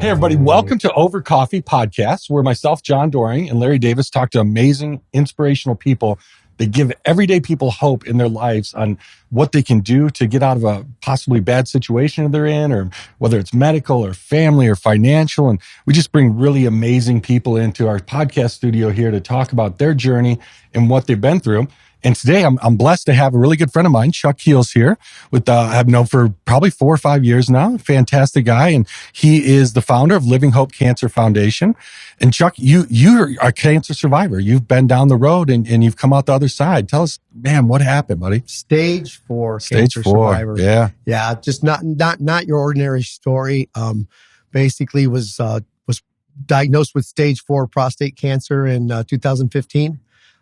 Hey, everybody. Welcome to Over Coffee Podcast, where myself, John Doring, and Larry Davis talk to amazing, inspirational people that give everyday people hope in their lives on what they can do to get out of a possibly bad situation they're in, or whether it's medical or family or financial. And we just bring really amazing people into our podcast studio here to talk about their journey and what they've been through. And today I'm blessed to have a really good friend of mine, Chuck Keels, here with, I've known for probably 4 or 5 years now. Fantastic guy. And he is the founder of Living Hope Cancer Foundation. And Chuck, you're a cancer survivor. You've been down the road and you've come out the other side. Tell us, man, what happened, buddy? Stage 4 cancer survivor. Yeah. Yeah. Just not your ordinary story. Basically was diagnosed with stage 4 prostate cancer in 2015.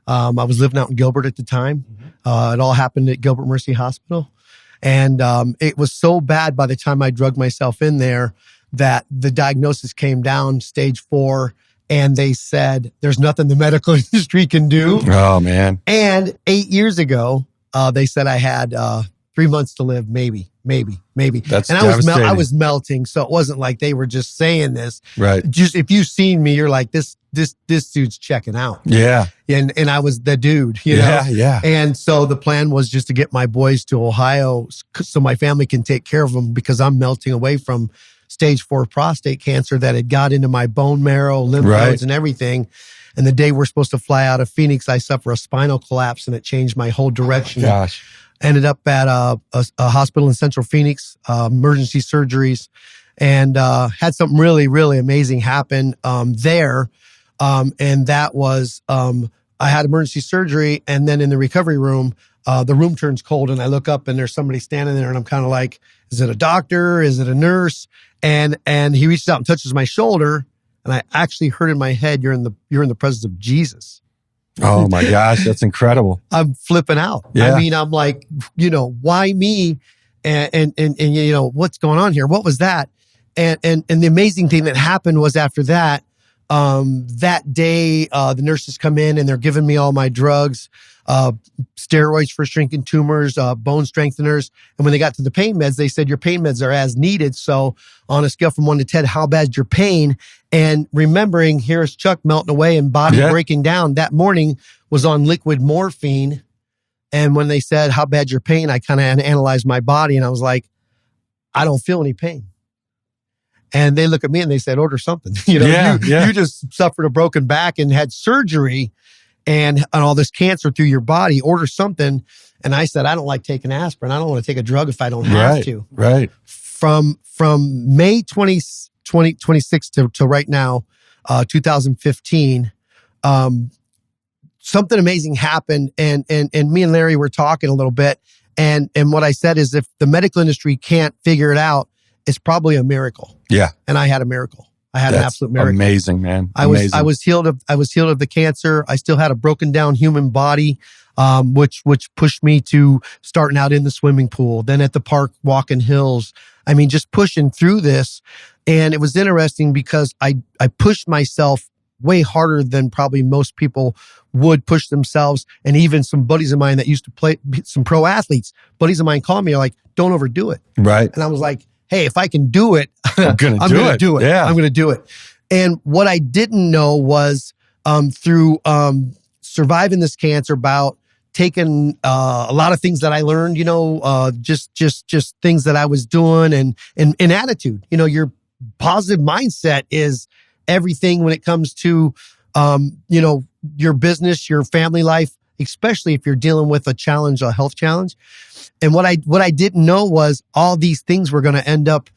I was living out in Gilbert at the time. It all happened at Gilbert Mercy Hospital. And it was so bad by the time I drugged myself in there that the diagnosis came down stage 4. And they said, there's nothing the medical industry can do. Oh, man. And 8 years ago, they said I had 3 months to live, maybe. That's and I was melting, so it wasn't like they were just saying this. Right. Just if you've seen me, you're like, this dude's checking out. Yeah. And I was the dude, you know? Yeah. And so the plan was just to get my boys to Ohio so my family can take care of them, because I'm melting away from stage 4 prostate cancer that had got into my bone marrow, lymph nodes, and everything. And the day we're supposed to fly out of Phoenix, I suffer a spinal collapse, and it changed my whole direction. Oh, gosh. Ended up at a hospital in Central Phoenix, emergency surgeries, and had something really, really amazing happen there. And that was, I had emergency surgery, and then in the recovery room, the room turns cold, and I look up, and there's somebody standing there, and I'm kind of like, is it a doctor? Is it a nurse? And he reaches out and touches my shoulder, and I actually heard in my head, you're in the presence of Jesus. Oh my gosh, that's incredible. I'm flipping out. Yeah. I mean, I'm like, why me? And what's going on here? What was that? And the amazing thing that happened was after that, that day, the nurses come in and they're giving me all my drugs, steroids for shrinking tumors, bone strengtheners. And when they got to the pain meds, they said, your pain meds are as needed. So on a scale from 1 to 10, how bad's your pain? And remembering, here's Chuck melting away and body breaking down. That morning was on liquid morphine. And when they said, how bad's your pain? I kind of analyzed my body, and I was like, I don't feel any pain. And they look at me and they said, order something. You just suffered a broken back and had surgery and all this cancer through your body. Order something. And I said, I don't like taking aspirin. I don't want to take a drug if I don't have to. Right. From May 2026 to right now, 2015, something amazing happened. And me and Larry were talking a little bit. And what I said is, if the medical industry can't figure it out, it's probably a miracle. Yeah. And I had a miracle. I had an absolute miracle. Amazing, man. I was healed of the cancer. I still had a broken down human body, which pushed me to starting out in the swimming pool, then at the park, walking hills. I mean, just pushing through this. And it was interesting because I pushed myself way harder than probably most people would push themselves. And even some buddies of mine that used to play, some pro athletes, buddies of mine called me, like, don't overdo it. Right. And I was like, hey, if I can do it, I'm going to do it. Yeah. I'm going to do it. And what I didn't know was through surviving this cancer bout, taking a lot of things that I learned, just things that I was doing and attitude. Your positive mindset is everything when it comes to, your business, your family life, especially if you're dealing with a health challenge. And what I didn't know was all these things were going to end up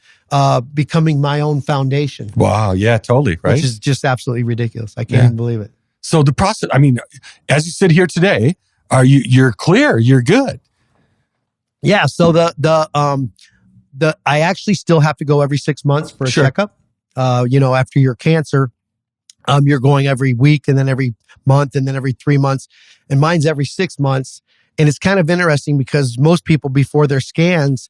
becoming my own foundation. Wow. Yeah, totally. Right. Which is just absolutely ridiculous. I can't even believe it. So the process, I mean, as you sit here today, you're clear, you're good. Yeah. So I actually still have to go every 6 months for a checkup. After your cancer, you're going every week and then every month and then every 3 months, and mine's every 6 months. And it's kind of interesting because most people before their scans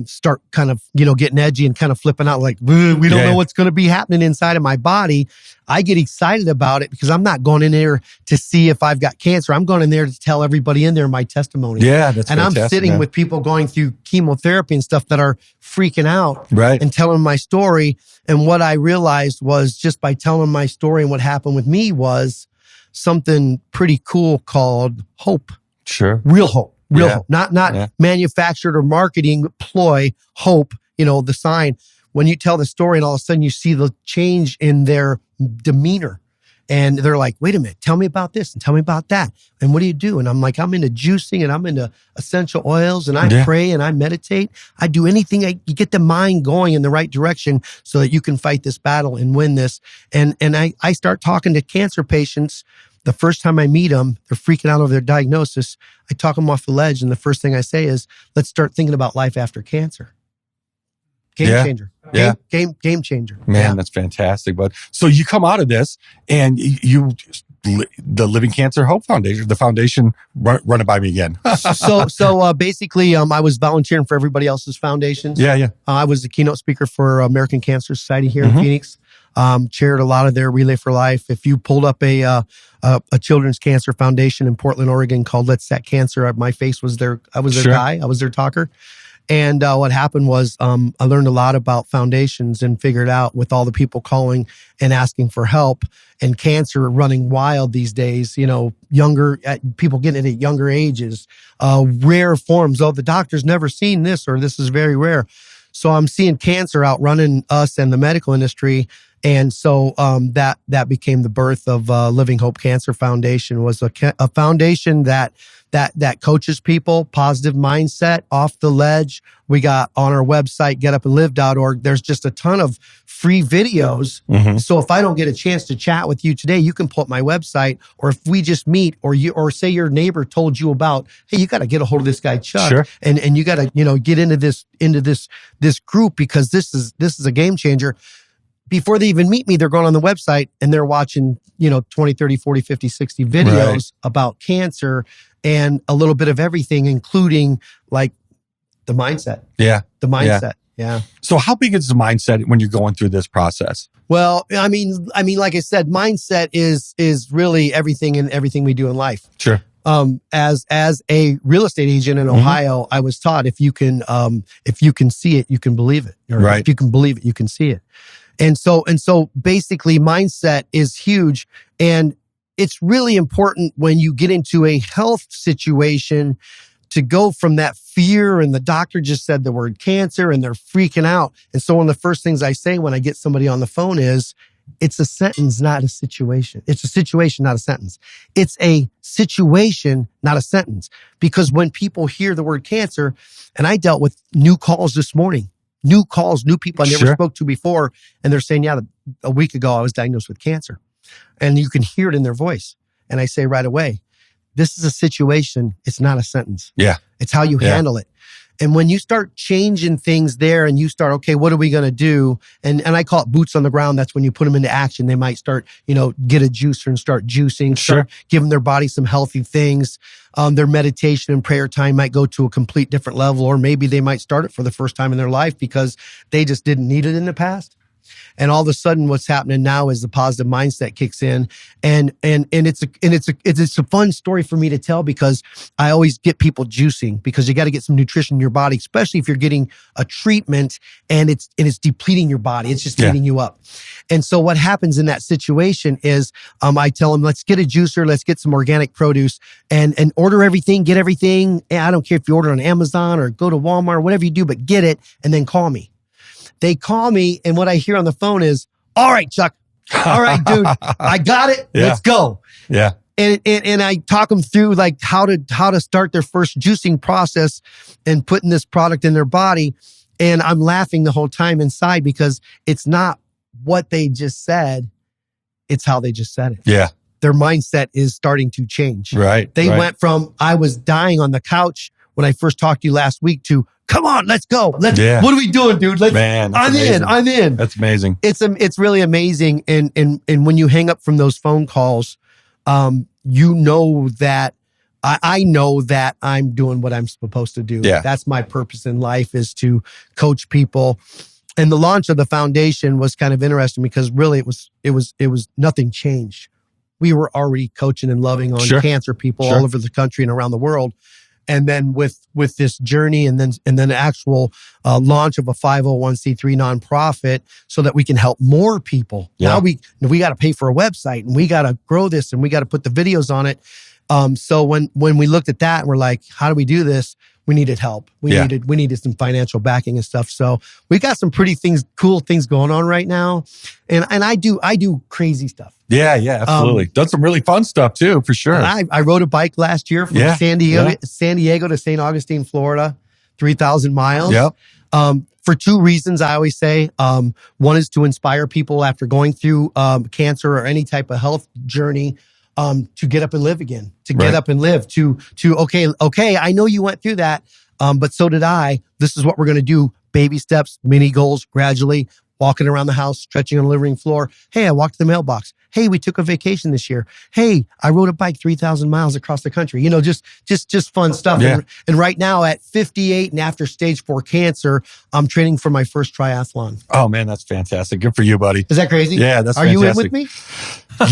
start kind of, getting edgy and kind of flipping out like, we don't know what's going to be happening inside of my body. I get excited about it because I'm not going in there to see if I've got cancer. I'm going in there to tell everybody in there my testimony. Yeah, that's and fantastic, I'm sitting with people going through chemotherapy and stuff that are freaking out and telling my story. And what I realized was just by telling my story and what happened with me was something pretty cool called hope. Sure. Real hope. Hope. Not manufactured or marketing ploy, hope, the sign. When you tell the story and all of a sudden you see the change in their demeanor and they're like, wait a minute, tell me about this and tell me about that. And what do you do? And I'm like, I'm into juicing and I'm into essential oils and I pray and I meditate. I do anything. You get the mind going in the right direction so that you can fight this battle and win this. And I start talking to cancer patients. The first time I meet them, they're freaking out over their diagnosis. I talk them off the ledge. And the first thing I say is, let's start thinking about life after cancer. Game changer. Game changer. Man, that's fantastic. But so you come out of this and the Living Cancer Hope Foundation, the foundation, run it by me again. So basically, I was volunteering for everybody else's foundations. I was the keynote speaker for American Cancer Society here in Phoenix. Chaired a lot of their Relay for Life. If you pulled up a children's cancer foundation in Portland, Oregon called Let's Set Cancer, my face was there. I was their guy. I was their talker. And what happened was I learned a lot about foundations and figured out with all the people calling and asking for help and cancer running wild these days, younger people getting it at younger ages, rare forms. Oh, the doctor's never seen this or this is very rare. So I'm seeing cancer outrunning us and the medical industry. And so that became the birth of Living Hope Cancer Foundation, was a foundation that coaches people, positive mindset, off the ledge. We got on our website, getupandlive.org, there's just a ton of free videos. So if I don't get a chance to chat with you today, you can pull up my website, or if we just meet, or say your neighbor told you about, hey, you got to get a hold of this guy, Chuck, and you got to, get into this group because this is a game changer. Before they even meet me, they're going on the website and they're watching, 20, 30, 40, 50, 60 videos about cancer and a little bit of everything, including like the mindset. The mindset. Yeah. So how big is the mindset when you're going through this process? Well, I mean, like I said, mindset is really everything in everything we do in life. Sure. As a real estate agent in Ohio, I was taught if you can see it, you can believe it. Or if you can believe it, you can see it. And so basically mindset is huge. And it's really important when you get into a health situation to go from that fear, and the doctor just said the word cancer and they're freaking out. And so one of the first things I say when I get somebody on the phone is, it's a sentence, not a situation. It's a situation, not a sentence. It's a situation, not a sentence. Because when people hear the word cancer, and I dealt with new calls this morning, new people I never spoke to before. And they're saying, a week ago I was diagnosed with cancer. And you can hear it in their voice. And I say right away, this is a situation. It's not a sentence. It's how you handle it. And when you start changing things there and you start, okay, what are we going to do? And I call it boots on the ground. That's when you put them into action. They might start, get a juicer and start juicing, start giving their body some healthy things. Their meditation and prayer time might go to a complete different level, or maybe they might start it for the first time in their life because they just didn't need it in the past. And all of a sudden what's happening now is the positive mindset kicks in. And it's a fun story for me to tell because I always get people juicing because you got to get some nutrition in your body, especially if you're getting a treatment and it's depleting your body. It's just eating you up. And so what happens in that situation is, I tell them, let's get a juicer, let's get some organic produce and order everything, get everything. I don't care if you order on Amazon or go to Walmart or whatever you do, but get it and then call me. They call me, and what I hear on the phone is, all right, Chuck. All right, dude. I got it. Let's go. Yeah. And I talk them through like how to start their first juicing process and putting this product in their body. And I'm laughing the whole time inside because it's not what they just said. It's how they just said it. Yeah. Their mindset is starting to change. Right. They went from, I was dying on the couch when I first talked to you last week to, come on, let's go. What are we doing, dude? I'm in. That's amazing. It's really amazing. And when you hang up from those phone calls, you know that I know that I'm doing what I'm supposed to do. Yeah. That's my purpose in life, is to coach people. And the launch of the foundation was kind of interesting because really it was nothing changed. We were already coaching and loving on cancer people all over the country and around the world. And then with this journey and then the actual launch of a 501c3 nonprofit so that we can help more people. Now we got to pay for a website and we got to grow this and we got to put the videos on it. So when we looked at that, we're like, how do we do this? We needed help. We needed some financial backing and stuff. So we got some pretty cool things going on right now. And I do crazy stuff. Yeah, absolutely. Done some really fun stuff too, for sure. I rode a bike last year from San Diego to St. Augustine, Florida, 3,000 miles. Yep. For two reasons, I always say. One is to inspire people after going through cancer or any type of health journey, to get up and live again, to get up and live, okay, I know you went through that, but so did I. This is what we're going to do. Baby steps, mini goals, gradually walking around the house, stretching on the living room floor. Hey, I walked to the mailbox. Hey, we took a vacation this year. Hey, I rode a bike 3,000 miles across the country. You know, just fun stuff. Yeah. And right now at 58 and after stage 4 cancer, I'm training for my first triathlon. Oh man, that's fantastic. Good for you, buddy. Is that crazy? Yeah, that's fantastic. Are you in with me?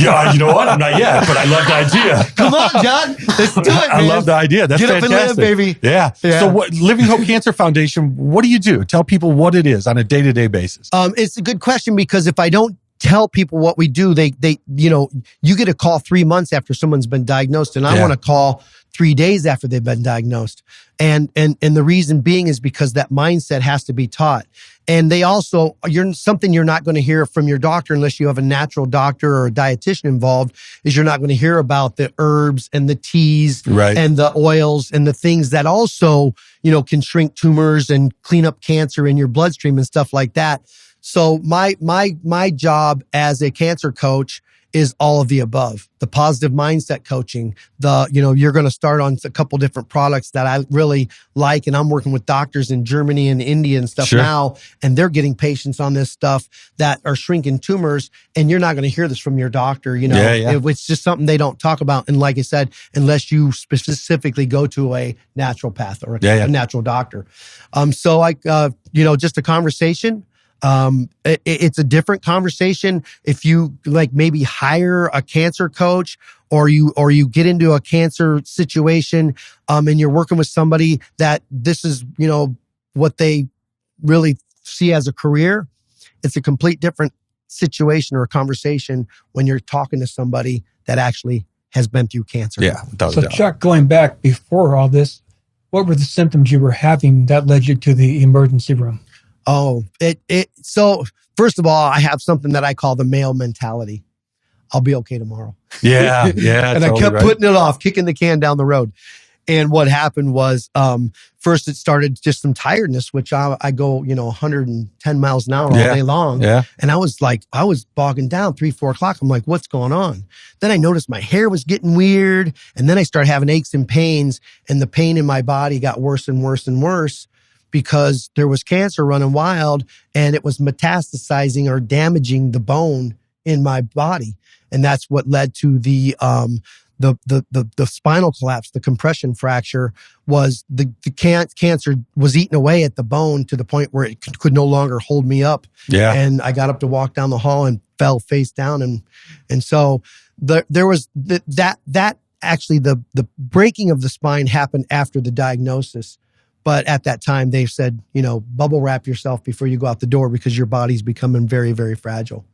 Yeah, you know what? I'm not yet, but I love the idea. Come on, John. Let's do it, man. I love the idea. That's fantastic. Get up and live, baby. Yeah. So Living Hope Cancer Foundation, what do you do? Tell people what it is on a day-to-day basis. It's a good question because if I don't tell people what we do, they you get a call 3 months after someone's been diagnosed, and I want to call 3 days after they've been diagnosed. And the reason being is because that mindset has to be taught. And they also, something you're not going to hear from your doctor unless you have a natural doctor or a dietitian involved, is you're not going to hear about the herbs and the teas and the oils and the things that also, can shrink tumors and clean up cancer in your bloodstream and stuff like that. So my job as a cancer coach is all of the above. The positive mindset coaching, you're going to start on a couple different products that I really like. And I'm working with doctors in Germany and India and stuff now. And they're getting patients on this stuff that are shrinking tumors. And you're not going to hear this from your doctor. It's just something they don't talk about. And like I said, unless you specifically go to a naturopath or a natural doctor. So just a conversation. It's a different conversation if you maybe hire a cancer coach or you get into a cancer situation, and you're working with somebody that this is, what they really see as a career. It's a complete different situation or a conversation when you're talking to somebody that actually has been through cancer. Yeah. So Chuck, going back before all this, what were the symptoms you were having that led you to the emergency room? So first of all, I have something that I call the male mentality. I'll be okay tomorrow. Yeah. And totally I kept putting it off, kicking the can down the road. And what happened was, first it started just some tiredness, which I go, 110 miles an hour all day long. Yeah. And I was bogging down 3-4 o'clock. I'm like, what's going on? Then I noticed my hair was getting weird. And then I started having aches and pains, and the pain in my body got worse and worse and worse, because there was cancer running wild and it was metastasizing or damaging the bone in my body. And that's what led to the spinal collapse, the compression fracture. Was the cancer was eating away at the bone to the point where it could no longer hold me up. Yeah. And I got up to walk down the hall and fell face down. And so there was that actually the breaking of the spine happened after the diagnosis. But at that time, they said, bubble wrap yourself before you go out the door because your body's becoming very, very fragile.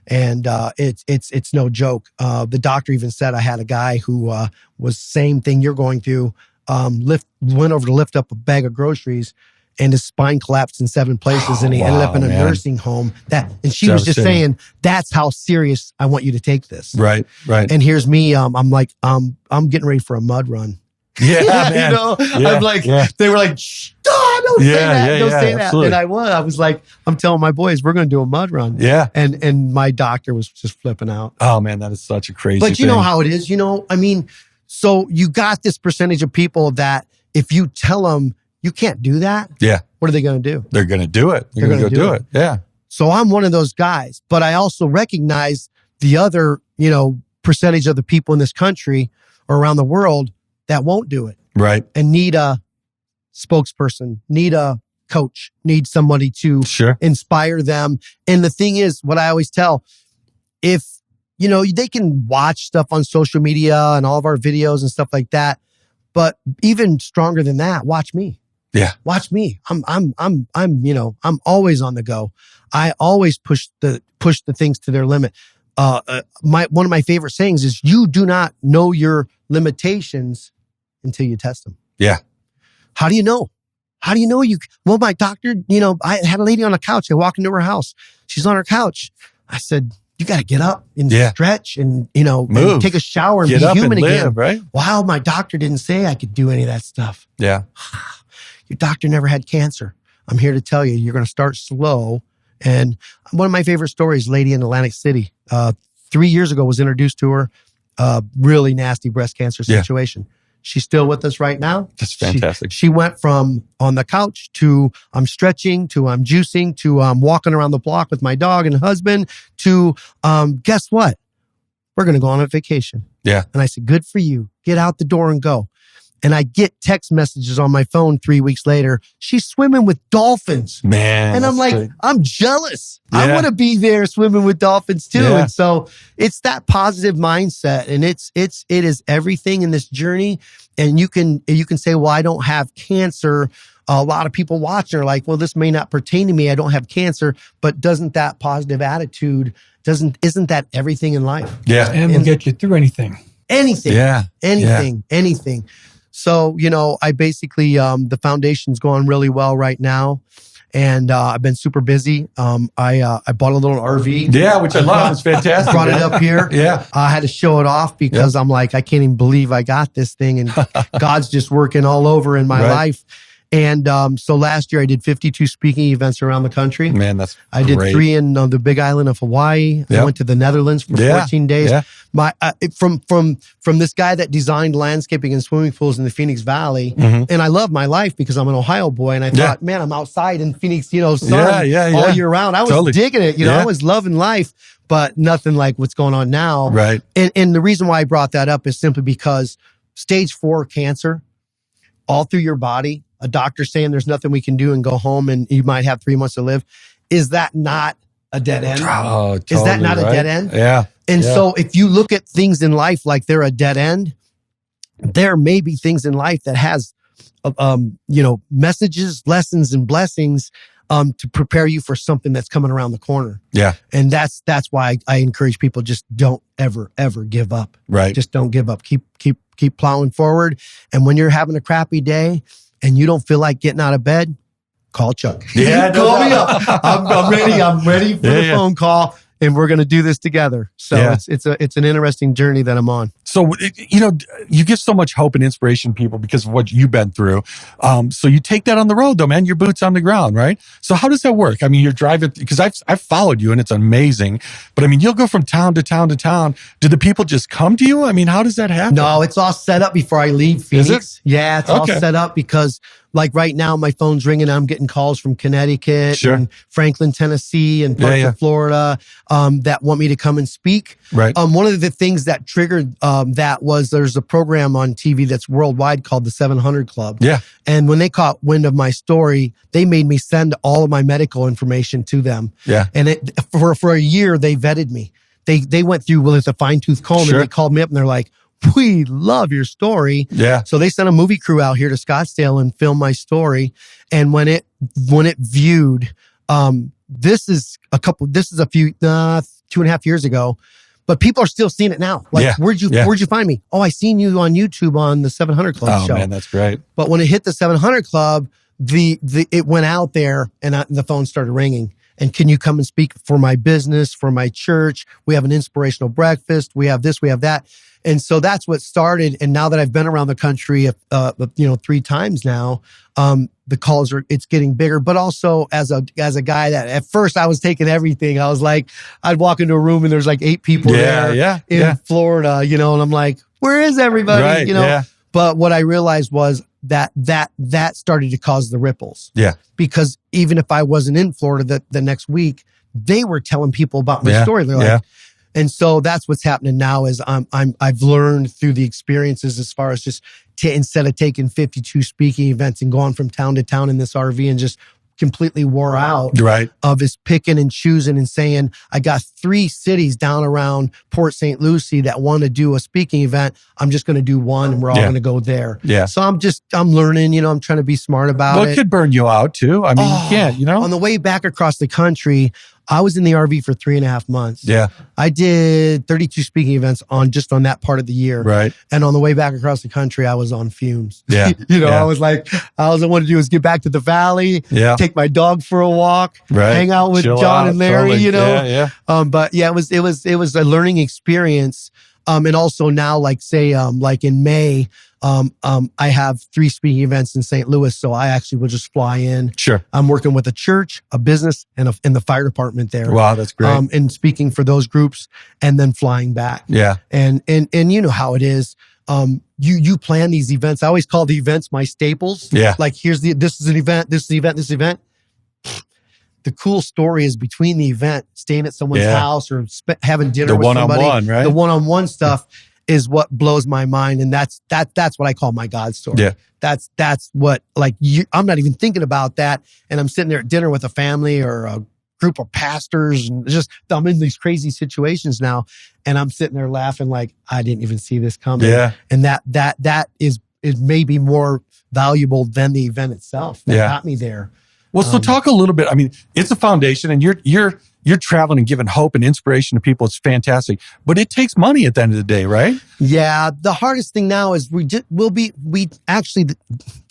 And it's no joke. The doctor even said I had a guy who was same thing you're going through. Went over to lift up a bag of groceries, and his spine collapsed in 7 places, and he ended up in a nursing home. And she was just saying, "That's how serious I want you to take this." Right. And here's me. I'm like, I'm getting ready for a mud run. Yeah, man. I'm like, they were like, shh, don't say that. Don't say that. Absolutely. And I was like, I'm telling my boys, we're going to do a mud run. Yeah. And my doctor was just flipping out. Oh man, that is such a crazy thing. But you know how it is, so you got this percentage of people that if you tell them you can't do that. Yeah. What are they going to do? They're going to do it. They're going to go do it. Yeah. So I'm one of those guys, but I also recognize the other, percentage of the people in this country or around the world that won't do it Right. and need a spokesperson, need a coach, need somebody to Sure. inspire them. And the thing is, what I always tell, if, they can watch stuff on social media and all of our videos and stuff like that, but even stronger than that, watch me. Yeah. Watch me. I'm always on the go. I always push the things to their limit. One of my favorite sayings is, you do not know your limitations until you test them. Yeah. How do you know? Well, my doctor, I had a lady on a couch. I walk into her house. She's on her couch. I said, you got to get up and stretch and, move, and take a shower and get be up human and live, again. Right? Wow, my doctor didn't say I could do any of that stuff. Yeah. Your doctor never had cancer. I'm here to tell you, you're going to start slow. And one of my favorite stories, lady in Atlantic City, 3 years ago was introduced to her, really nasty breast cancer situation. She's still with us right now. That's fantastic. She went from on the couch to I'm stretching to I'm juicing to I'm walking around the block with my dog and husband to guess what? We're going to go on a vacation. Yeah. And I said, good for you. Get out the door and go. And I get text messages on my phone 3 weeks later. She's swimming with dolphins. Man. And I'm like, great. I'm jealous. Yeah. I want to be there swimming with dolphins too. Yeah. And so it's that positive mindset, and it is everything in this journey. And you can say, well, I don't have cancer. A lot of people watching are like, well, this may not pertain to me. I don't have cancer. But doesn't that positive attitude, isn't that everything in life? Yeah. And will get you through anything. Anything. Yeah. Anything. So, I basically, the foundation's going really well right now. And I've been super busy. I bought a little RV. Yeah, which I love. It's fantastic. Brought it up here. Yeah. I had to show it off because I'm like, I can't even believe I got this thing. And God's just working all over in my life. And so last year I did 52 speaking events around the country. Man, that's I did great. 3 in the Big Island of Hawaii. Yep. I went to the Netherlands for 14 days. Yeah. My from this guy that designed landscaping and swimming pools in the Phoenix Valley, and I love my life because I'm an Ohio boy, and I thought, man, I'm outside in Phoenix, sun all year round. I was digging it, I was loving life, but nothing like what's going on now. Right. And the reason why I brought that up is simply because stage 4 cancer, all through your body, a doctor saying there's nothing we can do and go home and you might have 3 months to live. Is that not a dead end? Oh, totally, is that not a dead end? Yeah. And so if you look at things in life like they're a dead end, there may be things in life that has, messages, lessons, and blessings to prepare you for something that's coming around the corner. Yeah. And that's why I encourage people, just don't ever give up. Right. Just don't give up. Keep plowing forward. And when you're having a crappy day and you don't feel like getting out of bed, call Chuck. Yeah, call me up. I'm ready. I'm ready for the phone call, and we're going to do this together. So it's an interesting journey that I'm on. So, you give so much hope and inspiration to people because of what you've been through. So you take that on the road though, man, your boots on the ground, right? So how does that work? I mean, you're driving, because I've followed you and it's amazing, but I mean, you'll go from town to town to town. Do the people just come to you? I mean, how does that happen? No, it's all set up before I leave Phoenix. Is it? Yeah, it's all set up because like right now my phone's ringing. I'm getting calls from Connecticut and Franklin, Tennessee and parts of Florida that want me to come and speak. Right. One of the things that triggered that was there's a program on TV that's worldwide called the 700 Club. Yeah. And when they caught wind of my story, they made me send all of my medical information to them. Yeah. And for a year, they vetted me. They went through with a fine tooth comb and they called me up and they're like, we love your story. Yeah. So they sent a movie crew out here to Scottsdale and filmed my story. And when it viewed, this is a few 2.5 years ago, but people are still seeing it now. Like, where'd you find me? Oh, I seen you on YouTube on the 700 Club show. Oh man, that's great. But when it hit the 700 Club, it went out there and the phone started ringing. And can you come and speak for my business, for my church? We have an inspirational breakfast. We have this, we have that. And so that's what started. And now that I've been around the country, 3 times now, the calls it's getting bigger. But also as a guy that at first I was taking everything. I was like, I'd walk into a room and there's like 8 people there in Florida, and I'm like, where is everybody? Right, But what I realized was that started to cause the ripples. Yeah. Because even if I wasn't in Florida the next week, they were telling people about my story. They're like, And so that's what's happening now is I've learned through the experiences as far as just instead of taking 52 speaking events and going from town to town in this RV and just completely wore out Right. of is picking and choosing and saying, I got 3 cities down around Port St. Lucie that want to do a speaking event. I'm just going to do one and we're all going to go there. Yeah. So I'm learning, I'm trying to be smart about it. Well, it could burn you out too. I mean, you can't, On the way back across the country, I was in the RV for 3.5 months. Yeah. I did 32 speaking events on that part of the year. Right. And on the way back across the country, I was on fumes. Yeah. I was like, all I wanted to do was get back to the valley, take my dog for a walk, hang out with Chill John out, and Larry, totally. Yeah. But yeah, it was a learning experience. And also now, like say, like in May, I have 3 speaking events in St. Louis. So I actually will just fly in. Sure. I'm working with a church, a business, and the fire department there. Wow, that's great. And speaking for those groups and then flying back. Yeah. And you know how it is. You plan these events. I always call the events my staples. Yeah. Like this is an event, this is the event, this event. The cool story is between the event, staying at someone's house or having dinner with somebody. The one-on-one, right? The one-on-one stuff is what blows my mind. And that's what I call my God story. Yeah. That's what, I'm not even thinking about that. And I'm sitting there at dinner with a family or a group of pastors and I'm in these crazy situations now. And I'm sitting there laughing like, I didn't even see this coming. Yeah. And that is maybe more valuable than the event itself that got me there. Well, so talk a little bit. I mean, it's a foundation and you're traveling and giving hope and inspiration to people. It's fantastic, but it takes money at the end of the day, right? Yeah. The hardest thing now is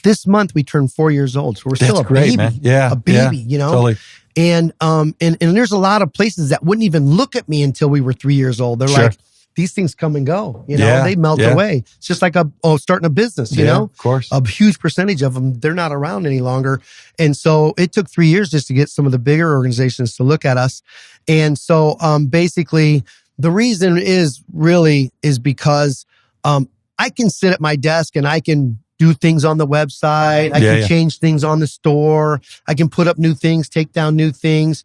this month we turn 4 years old. So we're still a baby, man. Yeah. a baby, Totally. And there's a lot of places that wouldn't even look at me until we were 3 years old. They're like, these things come and go, they melt away. It's just like starting a business, you know, of course. A huge percentage of them, they're not around any longer. And so it took 3 years just to get some of the bigger organizations to look at us. And so, basically the reason is because, I can sit at my desk and I can do things on the website. I can change things on the store. I can put up new things, take down new things.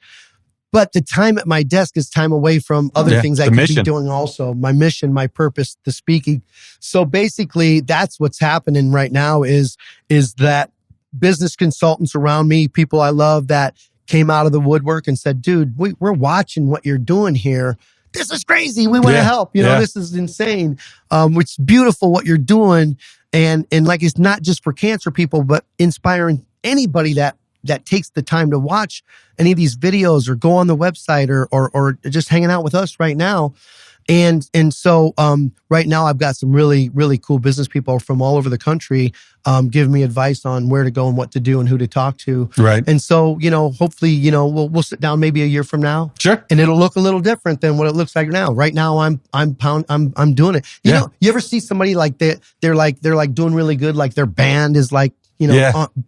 But the time at my desk is time away from other things I could be doing also. My mission, my purpose, the speaking. So basically, that's what's happening right now is that business consultants around me, people I love that came out of the woodwork and said, dude, we're watching what you're doing here. This is crazy. We want to help. This is insane. It's beautiful what you're doing. And like, it's not just for cancer people, but inspiring anybody that takes the time to watch any of these videos or go on the website or just hanging out with us right now. And so, right now I've got some really, really cool business people from all over the country, giving me advice on where to go and what to do and who to talk to. Right. And so, hopefully, we'll sit down maybe a year from now. Sure. And it'll look a little different than what it looks like now. Right now I'm doing it. You know, you ever see somebody like they're like doing really good, like their band is like,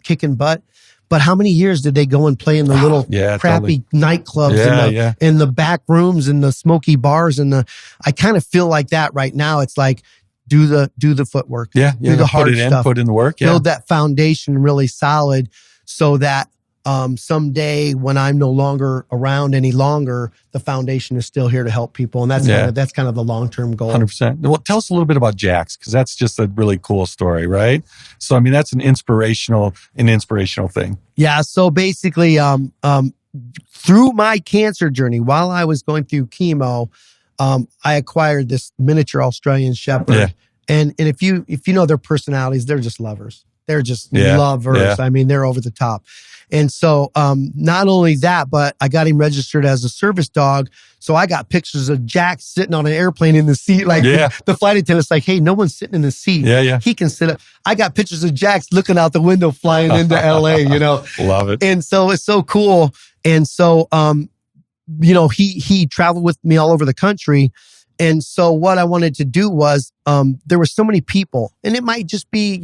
kicking butt. But how many years did they go and play in the little crappy nightclubs in the back rooms and the smoky bars I kind of feel like that right now. It's like, do the footwork. Yeah. Do the hard stuff. Put in the work. Build that foundation really solid so that someday when I'm no longer around any longer, the foundation is still here to help people. And that's kind of the long-term goal. 100%. Well, tell us a little bit about Jax, because that's just a really cool story, right? So, I mean, that's an inspirational thing. Yeah. So basically, through my cancer journey, while I was going through chemo, I acquired this miniature Australian Shepherd. Yeah. And if you know their personalities, they're just lovers. They're just lovers. Yeah. I mean, they're over the top. And so, not only that, but I got him registered as a service dog. So I got pictures of Jack sitting on an airplane in the seat. Like the flight attendant's like, hey, no one's sitting in the seat. Yeah. He can sit up. I got pictures of Jack looking out the window flying into LA, Love it. And so it's so cool. And so, he traveled with me all over the country. And so what I wanted to do was, there were so many people, and it might just be,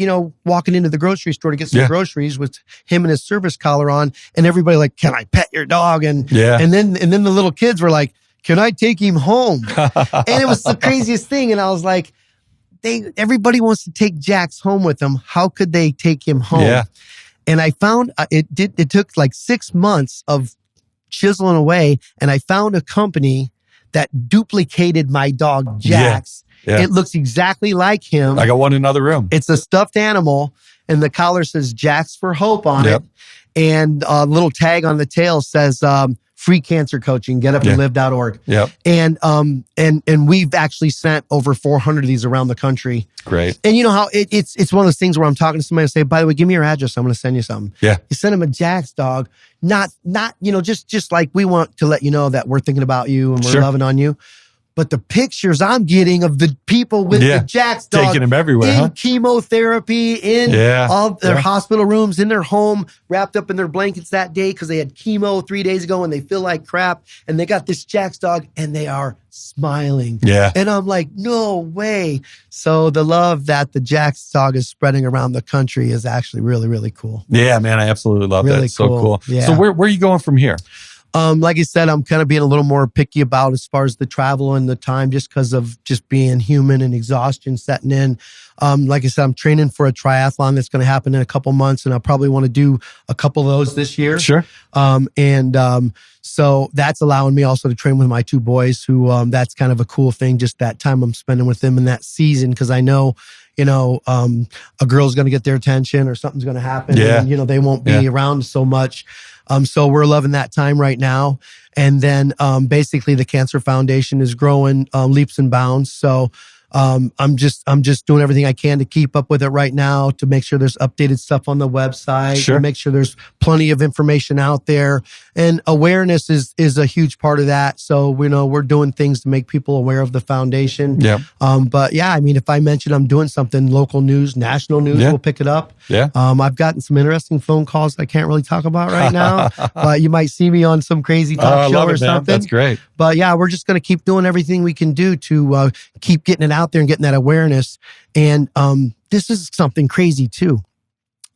walking into the grocery store to get some groceries with him and his service collar on, and everybody like, can I pet your dog? And then the little kids were like, can I take him home? And it was the craziest thing. And I was like, everybody wants to take Jax home with them. How could they take him home? Yeah. And I found it took like 6 months of chiseling away, and I found a company that duplicated my dog Jax. Yeah. It looks exactly like him. I got one in another room. It's a stuffed animal, and the collar says Jax for Hope on it. And a little tag on the tail says free cancer coaching, getupandlive.org. Yep. And we've actually sent over 400 of these around the country. Great. And you know how it's one of those things where I'm talking to somebody and say, by the way, give me your address. I'm going to send you something. Yeah. You send them a Jax dog, not, just like we want to let you know that we're thinking about you and we're loving on you. But the pictures I'm getting of the people with the Jax dog taking them everywhere, in chemotherapy, in all their hospital rooms, in their home, wrapped up in their blankets that day because they had chemo 3 days ago and they feel like crap. And they got this Jax dog and they are smiling. Yeah. And I'm like, no way. So the love that the Jax dog is spreading around the country is actually really, really cool. Yeah, man. I absolutely love that. It's so cool. Yeah. So where are you going from here? Like I said, I'm kind of being a little more picky about as far as the travel and the time, just because of just being human and exhaustion setting in. Like I said, I'm training for a triathlon that's going to happen in a couple months, and I'll probably want to do a couple of those this year. Sure. So that's allowing me also to train with my two boys, who that's kind of a cool thing. Just that time I'm spending with them in that season, because I know, a girl's going to get their attention or something's going to happen. Yeah. And, they won't be around so much. So we're loving that time right now. And then basically the Cancer Foundation is growing leaps and bounds. So I'm just doing everything I can to keep up with it right now, to make sure there's updated stuff on the website, to make sure there's plenty of information out there. And awareness is a huge part of that. So, we're doing things to make people aware of the foundation. Yeah. But yeah, I mean, if I mention I'm doing something, local news, national news will pick it up. Yeah. I've gotten some interesting phone calls I can't really talk about right now, but you might see me on some crazy talk show or something. That's great. But yeah, we're just going to keep doing everything we can do to keep getting it out there and getting that awareness. And this is something crazy too.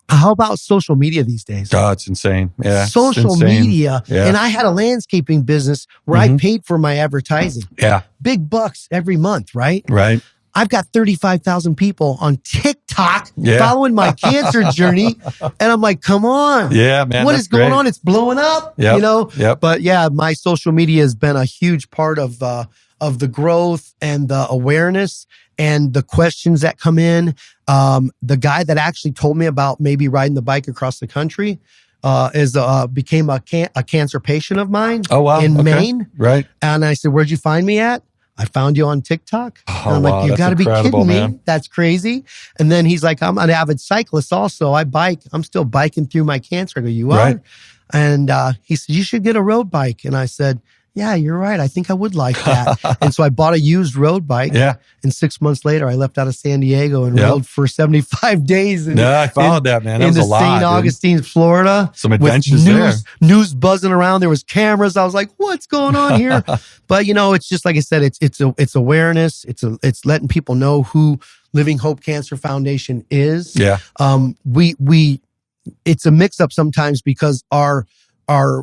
How about social media these days? Oh, it's insane. Yeah. Social media. Yeah. And I had a landscaping business where I paid for my advertising. Yeah. Big bucks every month, right? Right. I've got 35,000 people on TikTok following my cancer journey. And I'm like, come on. Yeah, man. What is going on? It's blowing up, Yep. But yeah, my social media has been a huge part of the growth and the awareness and the questions that come in. The guy that actually told me about maybe riding the bike across the country became a cancer patient of mine. Oh, wow. In Maine. Right. And I said, where'd you find me at? I found you on TikTok. Oh, and I'm like, you got to be kidding me. Man. That's crazy. And then he's like, I'm an avid cyclist also. I bike. I'm still biking through my cancer. I go, you are? Right. And he said, you should get a road bike. And I said, yeah, you're right. I think I would like that. And so I bought a used road bike. Yeah. And 6 months later, I left out of San Diego and rode for 75 days. I followed that, man. That was a lot. St. Augustine, Florida. Some adventures there. News buzzing around. There was cameras. I was like, what's going on here? But it's just like I said, it's awareness. It's letting people know who Living Hope Cancer Foundation is. Yeah. It's a mix up sometimes because our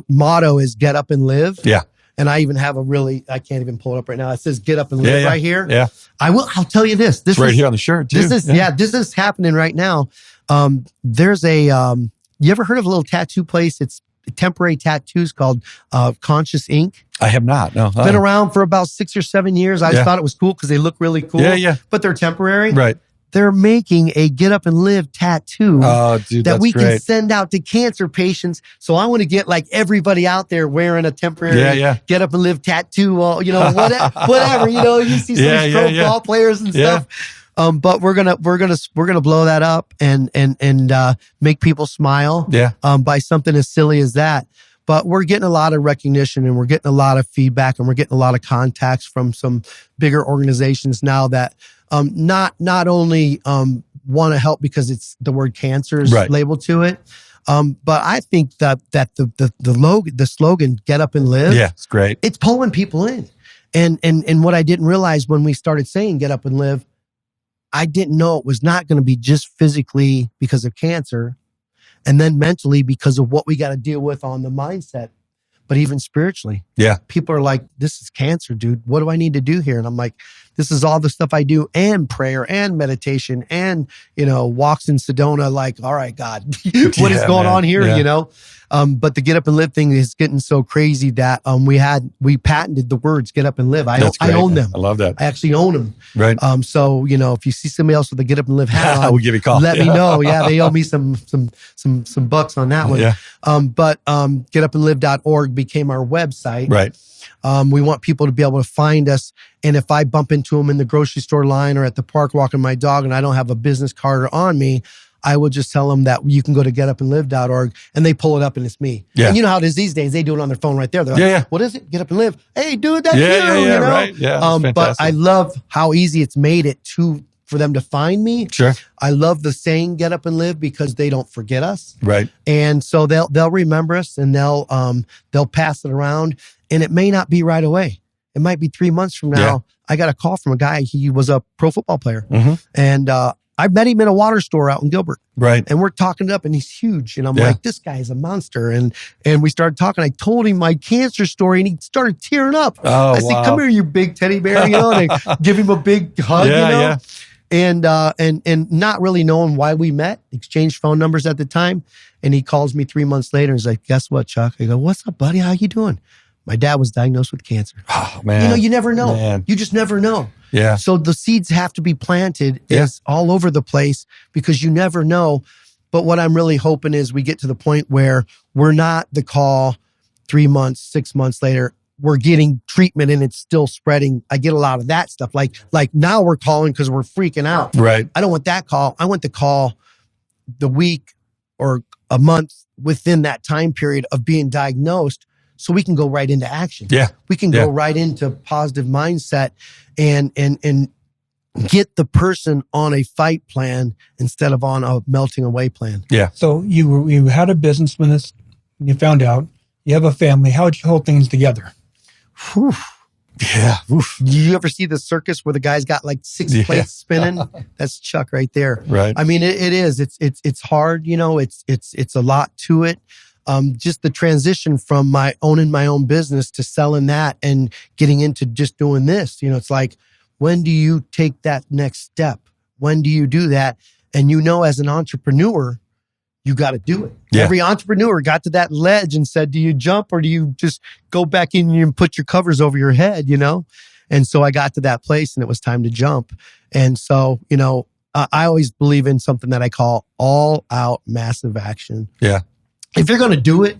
motto is get up and live. Yeah. And I even have I can't even pull it up right now. It says get up and live right here. Yeah. I'll tell you this. This it's right here on the shirt too. This is happening right now. There's you ever heard of a little tattoo place? It's temporary tattoos called Conscious Ink. I have not. No. Been around for about 6 or 7 years. I just thought it was cool because they look really cool. Yeah. But they're temporary. Right. They're making a get up and live tattoo that we can send out to cancer patients. So I want to get like everybody out there wearing a temporary get up and live tattoo. Well, whatever, you see some of these pro ball players and stuff. But we're gonna blow that up and make people smile. Yeah. By something as silly as that. But we're getting a lot of recognition and we're getting a lot of feedback and we're getting a lot of contacts from some bigger organizations now that not only want to help because it's the word cancer is labeled to it, but I think that the slogan "Get Up and Live," it's great. It's pulling people in, and what I didn't realize when we started saying "Get Up and Live," I didn't know it was not going to be just physically because of cancer. And then mentally because of what we got to deal with on the mindset, but even spiritually. Yeah. People are like, this is cancer, dude. What do I need to do here? And I'm like, this is all the stuff I do, and prayer and meditation and, walks in Sedona. Like, all right, God, what is going on here? But the Get Up and Live thing is getting so crazy that we patented the words Get Up and Live. I own them. I love that. I actually own them. Right. So if you see somebody else with a Get Up and Live hat on, we'll give you a call. Let me know. Yeah, they owe me some bucks on that one. Yeah. But getupandlive.org became our website. Right. We want people to be able to find us. And if I bump into them in the grocery store line or at the park walking my dog and I don't have a business card on me, I will just tell them that you can go to getupandlive.org and they pull it up and it's me. Yeah. And you know how it is these days. They do it on their phone right there. They're like, what is it? Get Up and Live. Hey, dude, that's you. Right. Yeah. But I love how easy it's made it for them to find me. Sure. I love the saying Get Up and Live because they don't forget us. Right. And so they'll remember us and they'll pass it around. And it may not be right away. It might be 3 months from now. Yeah. I got a call from a guy. He was a pro football player. Mm-hmm. And I met him in a water store out in Gilbert. Right. And we're talking it up and he's huge. And I'm like, this guy is a monster. And we started talking. I told him my cancer story and he started tearing up. Oh, I said, come here, you big teddy bear, and I give him a big hug, Yeah. And not really knowing why we met, exchanged phone numbers at the time. And he calls me 3 months later and he's like, guess what, Chuck? I go, what's up, buddy? How you doing? My dad was diagnosed with cancer. Oh, man. You never know. Man. You just never know. Yeah. So the seeds have to be planted is all over the place because you never know. But what I'm really hoping is we get to the point where we're not the call 3 months, 6 months later, we're getting treatment and it's still spreading. I get a lot of that stuff. Like now we're calling because we're freaking out. Right. I don't want that call. I want the call the week or a month within that time period of being diagnosed so we can go right into action. Yeah. We can go right into positive mindset and get the person on a fight plan instead of on a melting away plan. Yeah. So you had a business when you found out. You have a family. How did you hold things together? Whew. Yeah. Oof. You ever see the circus where the guy's got like 6 plates spinning? That's Chuck right there. Right. I mean, it is. It's hard. It's a lot to it. Just the transition from owning my own business to selling that and getting into just doing this. It's like, when do you take that next step? When do you do that? And as an entrepreneur, you got to do it. Yeah. Every entrepreneur got to that ledge and said, do you jump or do you just go back in and put your covers over your head, And so I got to that place and it was time to jump. And so, I always believe in something that I call all out massive action. Yeah. If you're going to do it,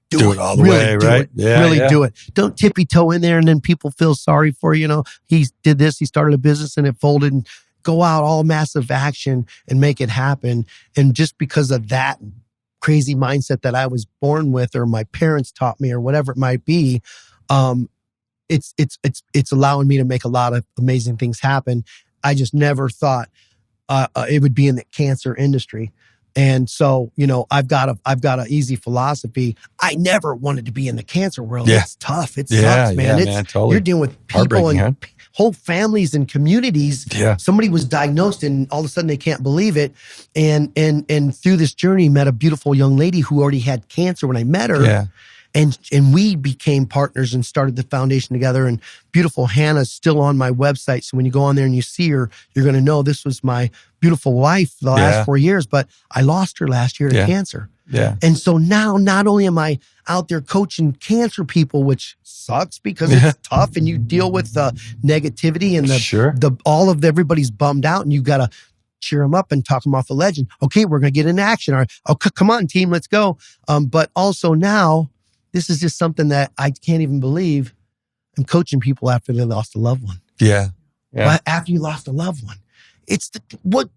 do it all the way, right? Yeah, really do it. Don't tippy toe in there and then people feel sorry for you. He did this, he started a business and it folded, and go out all massive action and make it happen. And just because of that crazy mindset that I was born with or my parents taught me or whatever it might be, it's allowing me to make a lot of amazing things happen. I just never thought it would be in the cancer industry. And so, I've got an easy philosophy. I never wanted to be in the cancer world. Yeah. It's tough. It sucks, man. Man, totally. You're dealing with people and whole families and communities. Yeah. Somebody was diagnosed and all of a sudden they can't believe it. And through this journey, met a beautiful young lady who already had cancer when I met her. Yeah. And we became partners and started the foundation together. And beautiful Hannah's still on my website. So when you go on there and you see her, you're going to know this was my beautiful wife the last 4 years, but I lost her last year to cancer. Yeah. And so now not only am I out there coaching cancer people, which sucks because it's tough and you deal with the negativity and all of everybody's bummed out and you got to cheer them up and talk them off the ledge. And, okay, we're going to get into action. All right, come on, team, let's go. But also now, this is just something that I can't even believe. I'm coaching people after they lost a loved one. Yeah. But after you lost a loved one, it's what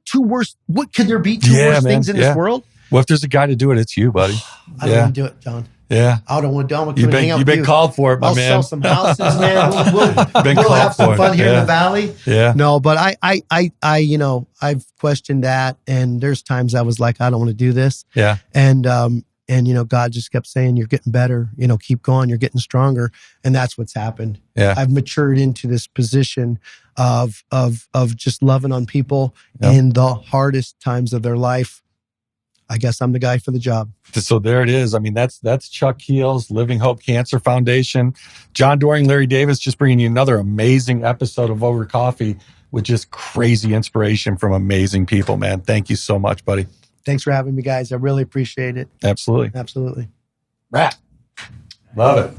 could there be two worse things in this world? Well, if there's a guy to do it, it's you, buddy. I don't want to do it, John. Yeah. I don't want to do it. You've been called for it, my man. I'll sell some houses, man. We'll have some fun here in the valley. Yeah. No, but I've questioned that. And there's times I was like, I don't want to do this. Yeah. And God just kept saying, you're getting better, keep going, you're getting stronger. And that's what's happened. Yeah. I've matured into this position of just loving on people in the hardest times of their life. I guess I'm the guy for the job. So there it is. I mean, that's Chuck Keels, Living Hope Cancer Foundation. John Doring, Larry Davis, just bringing you another amazing episode of Over Coffee with just crazy inspiration from amazing people, man. Thank you so much, buddy. Thanks for having me, guys. I really appreciate it. Absolutely. Absolutely. Love it.